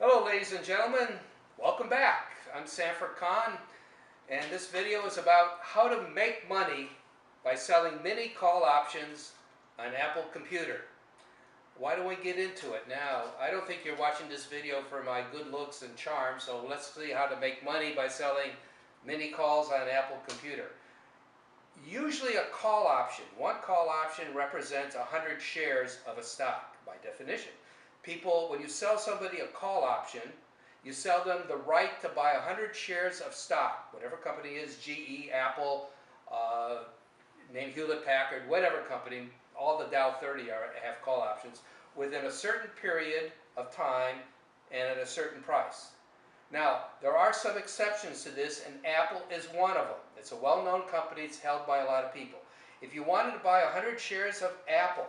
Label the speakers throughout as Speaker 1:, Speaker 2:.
Speaker 1: Hello ladies and gentlemen, welcome back. I'm Sanford Kahn, and this video is about how to make money by selling mini call options on Apple computer. Why don't we get into it now? I don't think you're watching this video for my good looks and charm, so let's see how to make money by selling mini calls on Apple computer. Usually a call option, one call option represents 100 shares of a stock by definition. People, when you sell somebody a call option, you sell them the right to buy 100 shares of stock, whatever company is, GE, Apple, name Hewlett Packard, whatever company, all the Dow 30 have call options, within a certain period of time and at a certain price. Now, there are some exceptions to this, and Apple is one of them. It's a well-known company. It's held by a lot of people. If you wanted to buy 100 shares of Apple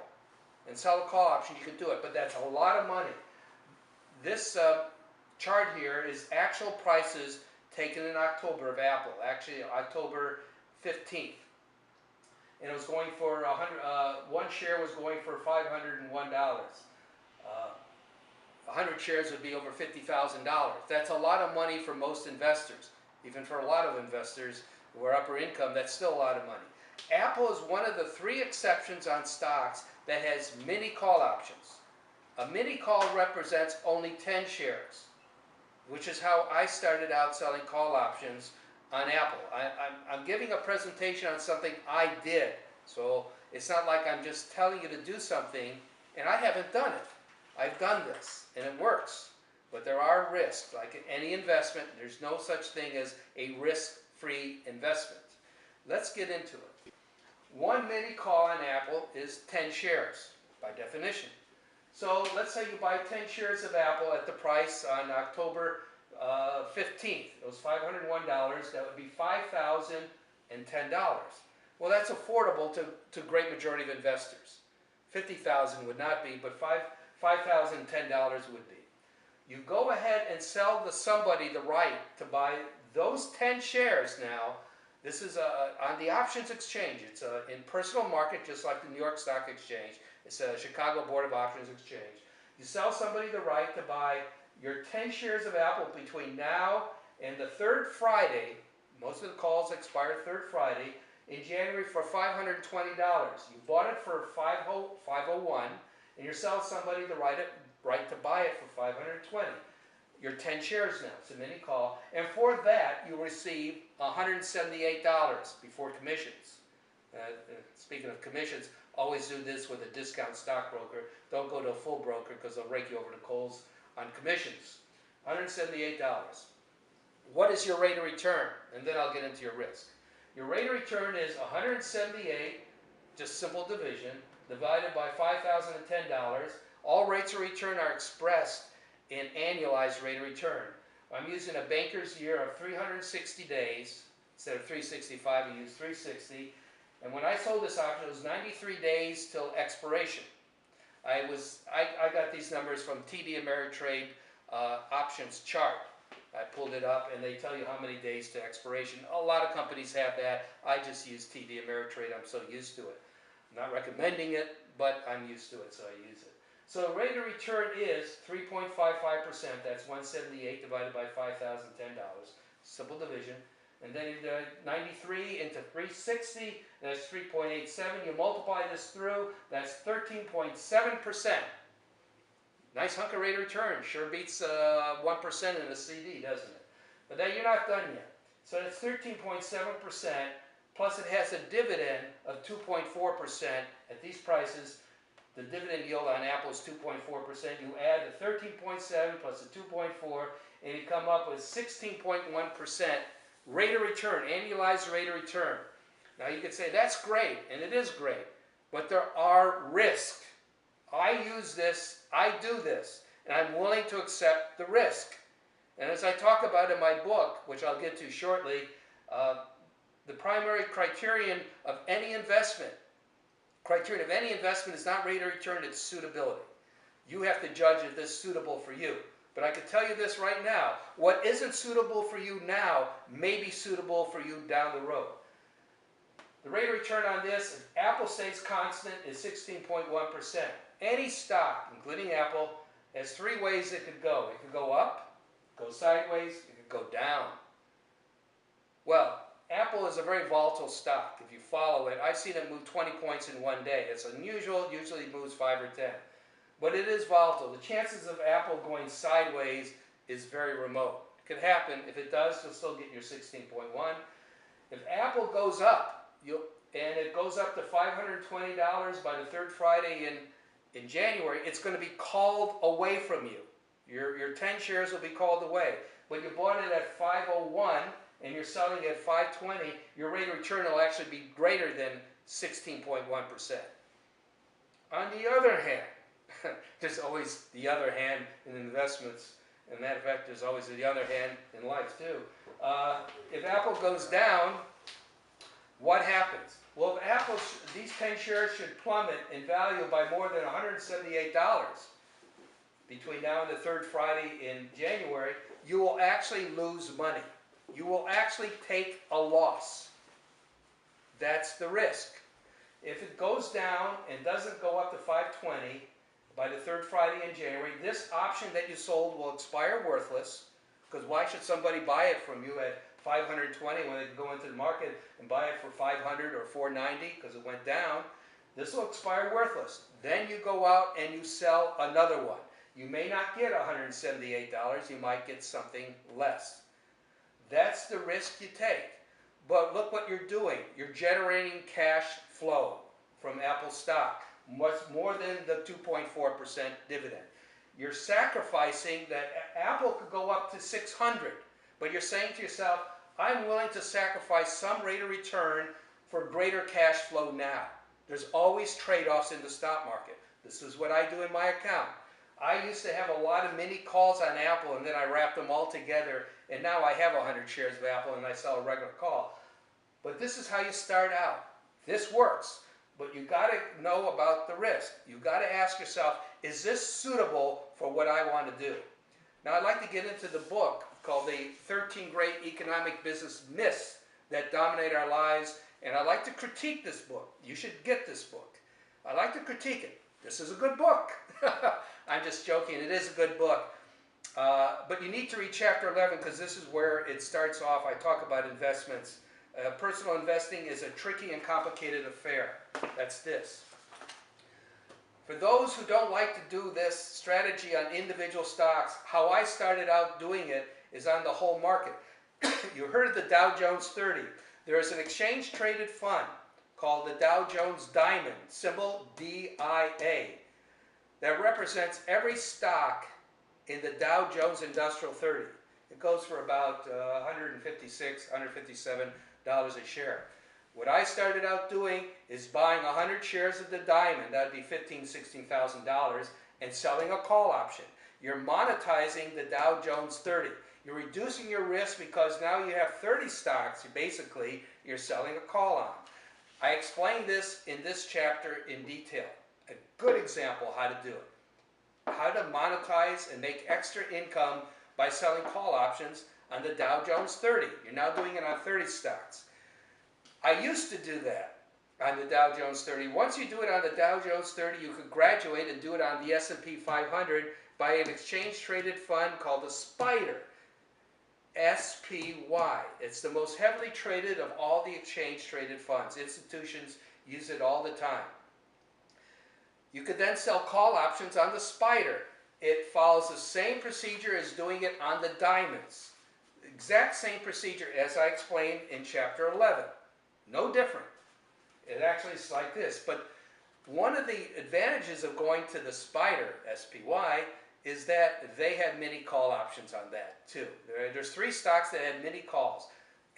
Speaker 1: and sell a call option, you could do it, but that's a lot of money. This chart here is actual prices taken in October of Apple, actually October 15th. And it was going for one share was going for $501. 100 shares would be over $50,000. That's a lot of money for most investors. Even for a lot of investors who are upper income, that's still a lot of money. Apple is one of the 3 exceptions on stocks that has mini call options. A mini call represents only 10 shares, which is how I started out selling call options on Apple. I'm giving a presentation on something I did, so it's not like I'm just telling you to do something and I haven't done it. I've done this and it works, but there are risks. Like any investment, there's no such thing as a risk-free investment. Let's get into it. One mini call on Apple is 10 shares by definition. So let's say you buy 10 shares of Apple at the price on October 15th. It was $501. That would be $5,010. Well, that's affordable to great majority of investors. $50,000 would not be, but $5,010 would be. You go ahead and sell somebody the right to buy those 10 shares now. This is on the options exchange. It's in personal market, just like the New York Stock Exchange. It's a Chicago Board of Options Exchange. You sell somebody the right to buy your 10 shares of Apple between now and the 3rd Friday. Most of the calls expire 3rd Friday in January for $520. You bought it for $501, and you're selling somebody the right to buy it for $520. You're 10 shares now. It's a mini call. And for that, you receive $178 before commissions. Speaking of commissions, always do this with a discount stockbroker. Don't go to a full broker because they'll rake you over the coals on commissions. $178. What is your rate of return? And then I'll get into your risk. Your rate of return is 178, just simple division, divided by $5,010. All rates of return are expressed in annualized rate of return. I'm using a banker's year of 360 days. Instead of 365, I use 360. And when I sold this option, it was 93 days till expiration. I got these numbers from TD Ameritrade options chart. I pulled it up and they tell you how many days to expiration. A lot of companies have that. I just use TD Ameritrade. I'm so used to it. I'm not recommending it, but I'm used to it, so I use it. So rate of return is 3.55%. That's 178 divided by $5,010. Simple division. And then 93 into 360, that's 3.87. You multiply this through, that's 13.7%. Nice hunk of rate of return. Sure beats 1% in a CD, doesn't it? But then you're not done yet. So that's 13.7%, plus it has a dividend of 2.4%. At these prices, the dividend yield on Apple is 2.4%. You add the 13.7 plus the 2.4, and you come up with 16.1% rate of return, annualized rate of return. Now you could say that's great, and it is great, but there are risks. I use this, I do this, and I'm willing to accept the risk. And as I talk about in my book, which I'll get to shortly, the primary criterion of any investment is not rate of return, it's suitability. You have to judge if this is suitable for you. But I can tell you this right now, what isn't suitable for you now may be suitable for you down the road. The rate of return on this, if Apple stays constant, is 16.1%. Any stock, including Apple, There's three ways it could go. It could go up, go sideways, it could go down. Well, Apple is a very volatile stock. If you follow it, I've seen it move 20 points in one day. It's unusual. Usually it moves 5 or 10. But it is volatile. The chances of Apple going sideways is very remote. It could happen. If it does, you'll still get your 16.1. If Apple goes up, and it goes up to $520 by the third Friday in January, it's going to be called away from you. Your 10 shares will be called away. When you bought it at 501 and you're selling at 520, your rate of return will actually be greater than 16.1%. On the other hand, there's always the other hand in investments, and matter of fact, there's always the other hand in life too. If Apple goes down, what happens? Well, if Apple, these 10 shares should plummet in value by more than $178 between now and the third Friday in January, you will actually lose money. You will actually take a loss. That's the risk. If it goes down and doesn't go up to 520 by the third Friday in January, this option that you sold will expire worthless, because why should somebody buy it from you at 520 when they can go into the market and buy it for 500 or 490 because it went down? This will expire worthless. Then you go out and you sell another one. You may not get $178, you might get something less. That's the risk you take. But look what you're doing. You're generating cash flow from Apple stock, much more than the 2.4% dividend. You're sacrificing that Apple could go up to 600, but you're saying to yourself, I'm willing to sacrifice some rate of return for greater cash flow now. There's always trade-offs in the stock market. This is what I do in my account. I used to have a lot of mini calls on Apple, and then I wrapped them all together, and now I have 100 shares of Apple and I sell a regular call. But this is how you start out. This works, but you got to know about the risk. You got to ask yourself, is this suitable for what I want to do? Now I'd like to get into the book called The 13 Great Economic Business Myths That Dominate Our Lives, and I'd like to critique this book. You should get this book. I'd like to critique it. This is a good book. I'm just joking. It is a good book. But you need to read chapter 11 because this is where it starts off. I talk about investments. Personal investing is a tricky and complicated affair. That's this. For those who don't like to do this strategy on individual stocks, how I started out doing it is on the whole market. You heard of the Dow Jones 30. There is an exchange-traded fund called the Dow Jones Diamond, symbol DIA, that represents every stock in the Dow Jones Industrial 30. It goes for about $156, $157 a share. What I started out doing is buying 100 shares of the Diamond, that would be $15,000, $16,000, and selling a call option. You're monetizing the Dow Jones 30. You're reducing your risk because now you have 30 stocks, basically, you're selling a call on. I explained this in this chapter in detail. A good example how to do it. How to monetize and make extra income by selling call options on the Dow Jones 30. You're now doing it on 30 stocks. I used to do that on the Dow Jones 30. Once you do it on the Dow Jones 30, you could graduate and do it on the S&P 500 by an exchange-traded fund called the SPYDER. SPY. It's the most heavily traded of all the exchange-traded funds. Institutions use it all the time. You could then sell call options on the SPYDER. It follows the same procedure as doing it on the diamonds. Exact same procedure as I explained in chapter 11. No different. It actually is like this. But one of the advantages of going to the SPYDER, SPY, is that they have mini call options on that too. There's 3 stocks that have mini calls: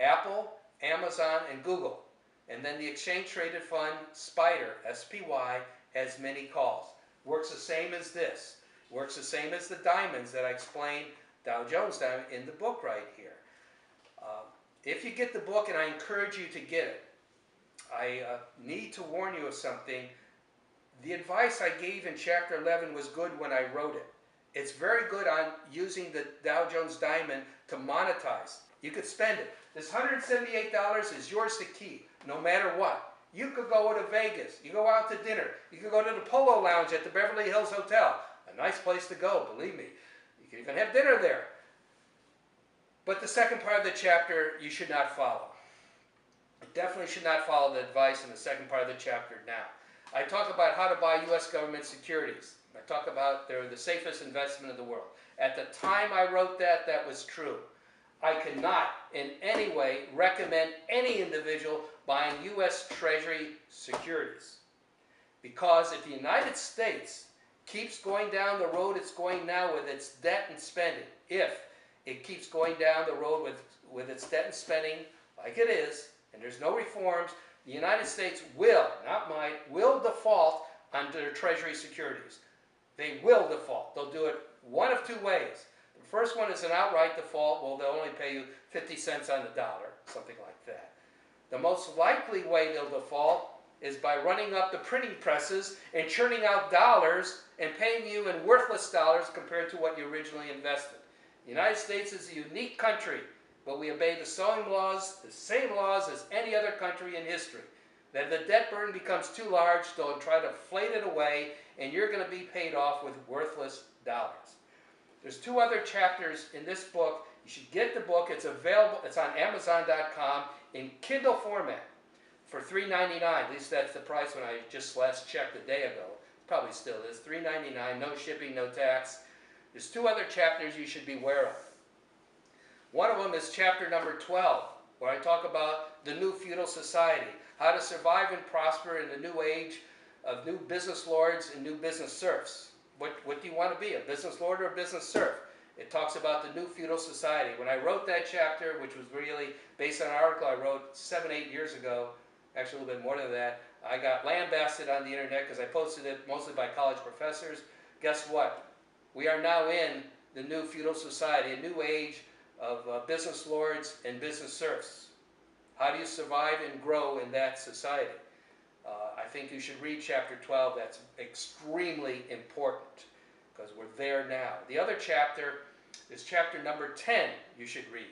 Speaker 1: Apple, Amazon, and Google. And then the exchange-traded fund, SPYDER, SPY, has mini calls. Works the same as this. Works the same as the diamonds that I explained, Dow Jones Diamond, in the book right here. If you get the book, and I encourage you to get it, I need to warn you of something. The advice I gave in chapter 11 was good when I wrote it. It's very good on using the Dow Jones Diamond to monetize. You could spend it. This $178 is yours to keep, no matter what. You could go to Vegas. You go out to dinner. You could go to the Polo Lounge at the Beverly Hills Hotel. A nice place to go, believe me. You can even have dinner there. But the second part of the chapter, you should not follow. You definitely should not follow the advice in the second part of the chapter now. I talk about how to buy U.S. government securities. I talk about they're the safest investment in the world. At the time I wrote that, that was true. I cannot in any way recommend any individual buying U.S. Treasury securities. Because if the United States keeps going down the road it's going now with its debt and spending, if it keeps going down the road with its debt and spending like it is, and there's no reforms, the United States will, not might, will default on their Treasury securities. They will default. They'll do it one of two ways. The first one is an outright default. Well, they'll only pay you 50 cents on the dollar, something like that. The most likely way they'll default is by running up the printing presses and churning out dollars and paying you in worthless dollars compared to what you originally invested. The United States is a unique country, but we obey the same laws as any other country in history. Then the debt burden becomes too large, they'll try to inflate it away, and you're going to be paid off with worthless dollars. There's two other chapters in this book. You should get the book. It's available. It's on Amazon.com in Kindle format for $3.99. At least that's the price when I just last checked a day ago. Probably still is. $3.99, no shipping, no tax. There's two other chapters you should be aware of. One of them is chapter number 12, where I talk about the new feudal society, how to survive and prosper in the new age of new business lords and new business serfs. What do you want to be, a business lord or a business serf? It talks about the new feudal society. When I wrote that chapter, which was really based on an article I wrote 7-8 years ago, actually a little bit more than that, I got lambasted on the internet because I posted it mostly by college professors. Guess what? We are now in the new feudal society, a new age of business lords and business serfs. How do you survive and grow in that society? I think you should read chapter 12. That's extremely important because we're there now. The other chapter is chapter number 10 you should read.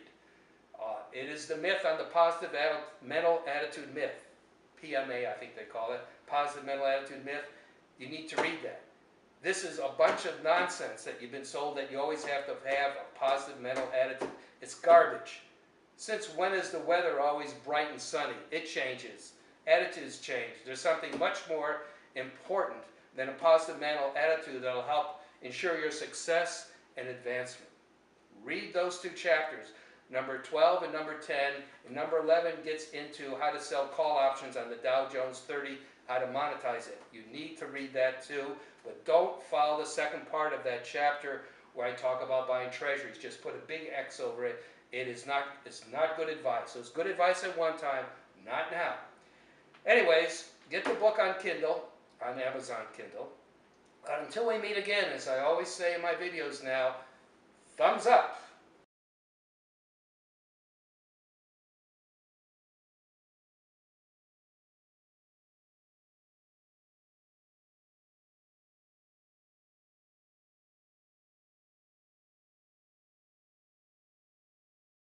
Speaker 1: It is the myth on the positive mental attitude myth. PMA, I think they call it. Positive mental attitude myth. You need to read that. This is a bunch of nonsense that you've been sold that you always have to have a positive mental attitude. It's garbage. Since when is the weather always bright and sunny? It changes. Attitudes change. There's something much more important than a positive mental attitude that will help ensure your success and advancement. Read those two chapters, number 12 and number 10. And number 11 gets into how to sell call options on the Dow Jones 30, how to monetize it. You need to read that too, but don't follow the second part of that chapter where I talk about buying treasuries. Just put a big X over it. It's not good advice. So it's good advice at one time, not now. Anyways, get the book on Kindle, on Amazon Kindle. Until we meet again, as I always say in my videos now, thumbs up.